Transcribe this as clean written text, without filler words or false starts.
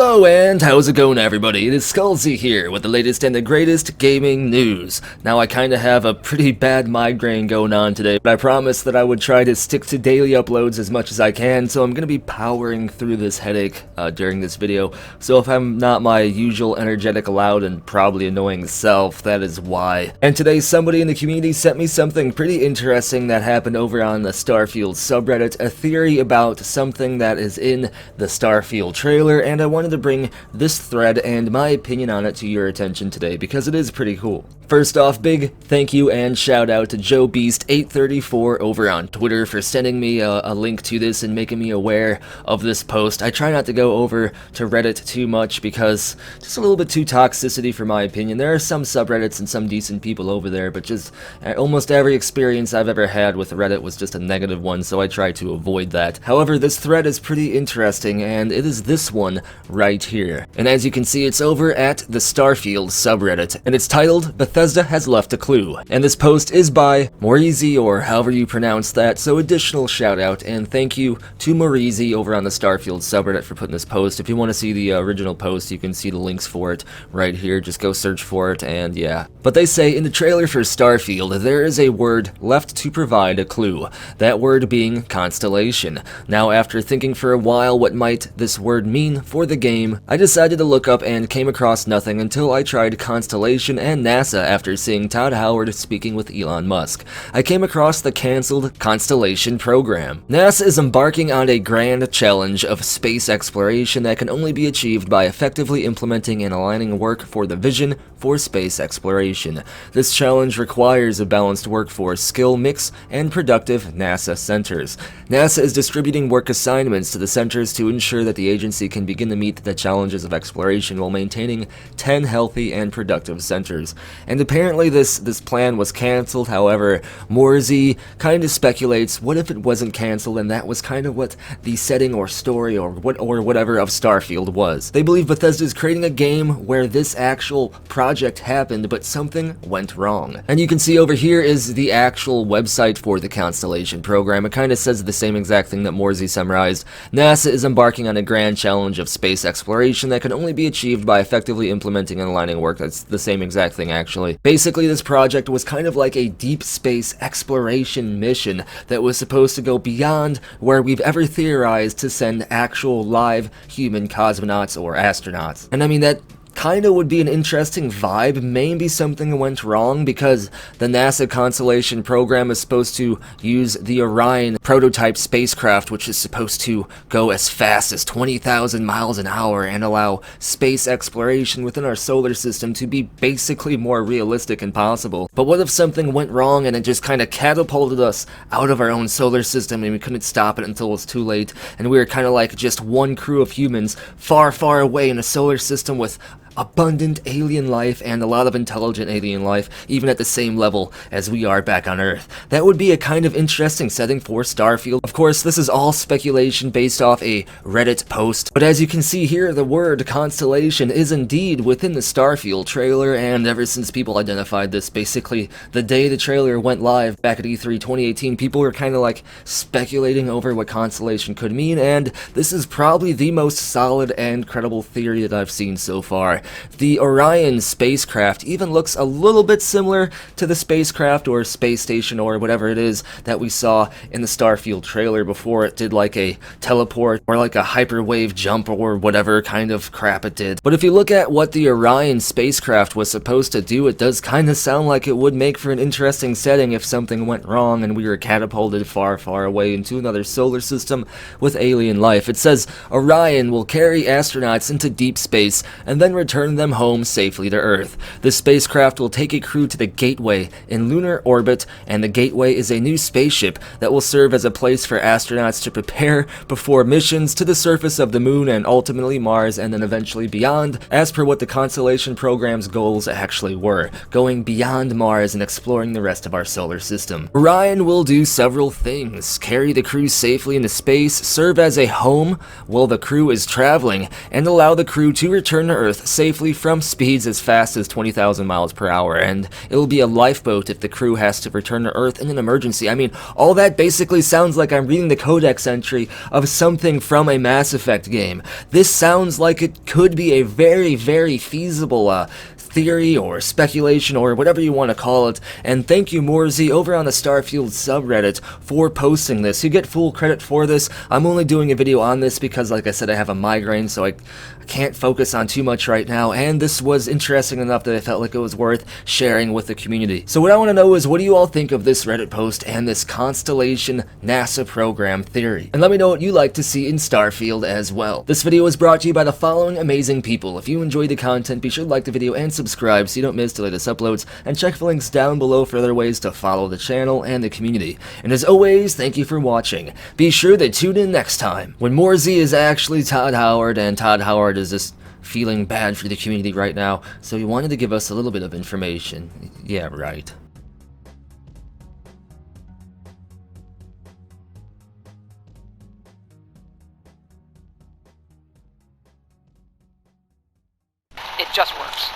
Hello and how's it going everybody? It is Skullzi here with the latest and the greatest gaming news. Now I kinda have a pretty bad migraine going on today, but I promised that I would try to stick to daily uploads as much as I can, so I'm gonna be powering through this headache during this video. So if I'm not my usual energetic, loud, and probably annoying self, that is why. And today somebody in the community sent me something pretty interesting that happened over on the Starfield subreddit, a theory about something that is in the Starfield trailer, and I wanted to bring this thread and my opinion on it to your attention today because it is pretty cool. First off, big thank you and shout out to JoeBeast834 over on Twitter for sending me a link to this and making me aware of this post. I try not to go over to Reddit too much because just a little bit too toxicity for my opinion. There are some subreddits and some decent people over there, but just almost every experience I've ever had with Reddit was just a negative one, so I try to avoid that. However, this thread is pretty interesting, and it is this one right here. And as you can see, it's over at the Starfield subreddit, and it's titled Bethesda has left a clue. And this post is by Moarizi, or however you pronounce that, so additional shout out and thank you to Moarizi over on the Starfield subreddit for putting this post. If you want to see the original post, you can see the links for it right here. Just go search for it, and yeah. But they say in the trailer for Starfield, there is a word left to provide a clue. That word being constellation. Now, after thinking for a while what might this word mean for the game, I decided to look up and came across nothing until I tried Constellation and NASA after seeing Todd Howard speaking with Elon Musk. I came across the cancelled Constellation program. NASA is embarking on a grand challenge of space exploration that can only be achieved by effectively implementing and aligning work for the vision for space exploration. This challenge requires a balanced workforce skill mix and productive NASA centers. NASA is distributing work assignments to the centers to ensure that the agency can begin to meet the challenges of exploration while maintaining 10 healthy and productive centers. And apparently this plan was cancelled. However, Moarizi kind of speculates, what if it wasn't cancelled and that was kind of what the setting or story or whatever of Starfield was. They believe Bethesda is creating a game where this actual project happened, but something went wrong. And you can see over here is the actual website for the Constellation program. It kind of says the same exact thing that Moarizi summarized. NASA is embarking on a grand challenge of space exploration that can only be achieved by effectively implementing and aligning work. That's the same exact thing, actually. Basically, this project was kind of like a deep space exploration mission that was supposed to go beyond where we've ever theorized to send actual live human cosmonauts or astronauts. And I mean, that kind of would be an interesting vibe. Maybe something went wrong because the NASA Constellation program is supposed to use the Orion prototype spacecraft, which is supposed to go as fast as 20,000 miles an hour and allow space exploration within our solar system to be basically more realistic and possible. But what if something went wrong and it just kind of catapulted us out of our own solar system and we couldn't stop it until it was too late, and we were kind of like just one crew of humans far, far away in a solar system with abundant alien life and a lot of intelligent alien life, even at the same level as we are back on Earth. That would be a kind of interesting setting for Starfield. Of course, this is all speculation based off a Reddit post, but as you can see here, the word constellation is indeed within the Starfield trailer, and ever since people identified this, basically the day the trailer went live back at E3 2018, people were kind of like speculating over what constellation could mean, and this is probably the most solid and credible theory that I've seen so far. The Orion spacecraft even looks a little bit similar to the spacecraft or space station or whatever it is that we saw in the Starfield trailer before it did like a teleport or like a hyperwave jump or whatever kind of crap it did. But if you look at what the Orion spacecraft was supposed to do, it does kind of sound like it would make for an interesting setting if something went wrong and we were catapulted far, far away into another solar system with alien life. It says Orion will carry astronauts into deep space and then return them home safely to Earth. The spacecraft will take a crew to the Gateway in lunar orbit, and the Gateway is a new spaceship that will serve as a place for astronauts to prepare before missions to the surface of the Moon and ultimately Mars, and then eventually beyond, as per what the Constellation program's goals actually were, going beyond Mars and exploring the rest of our solar system. Orion will do several things: carry the crew safely into space, serve as a home while the crew is traveling, and allow the crew to return to Earth safely from speeds as fast as 20,000 miles per hour, and it'll be a lifeboat if the crew has to return to Earth in an emergency. I mean, all that basically sounds like I'm reading the codex entry of something from a Mass Effect game. This sounds like it could be a very, very feasible theory or speculation or whatever you want to call it, and thank you Morsey over on the Starfield subreddit for posting this. You get full credit for this. I'm only doing a video on this because, like I said, I have a migraine, so I can't focus on too much right now, and this was interesting enough that I felt like it was worth sharing with the community. So what I want to know is, what do you all think of this Reddit post and this Constellation NASA program theory? And let me know what you like to see in Starfield as well. This video was brought to you by the following amazing people. If you enjoyed the content, be sure to like the video and subscribe so you don't miss the latest uploads, and check the links down below for other ways to follow the channel and the community. And as always, thank you for watching. Be sure to tune in next time, when Morsey is actually Todd Howard, and Todd Howard is just feeling bad for the community right now, so he wanted to give us a little bit of information. Yeah, right. It just works.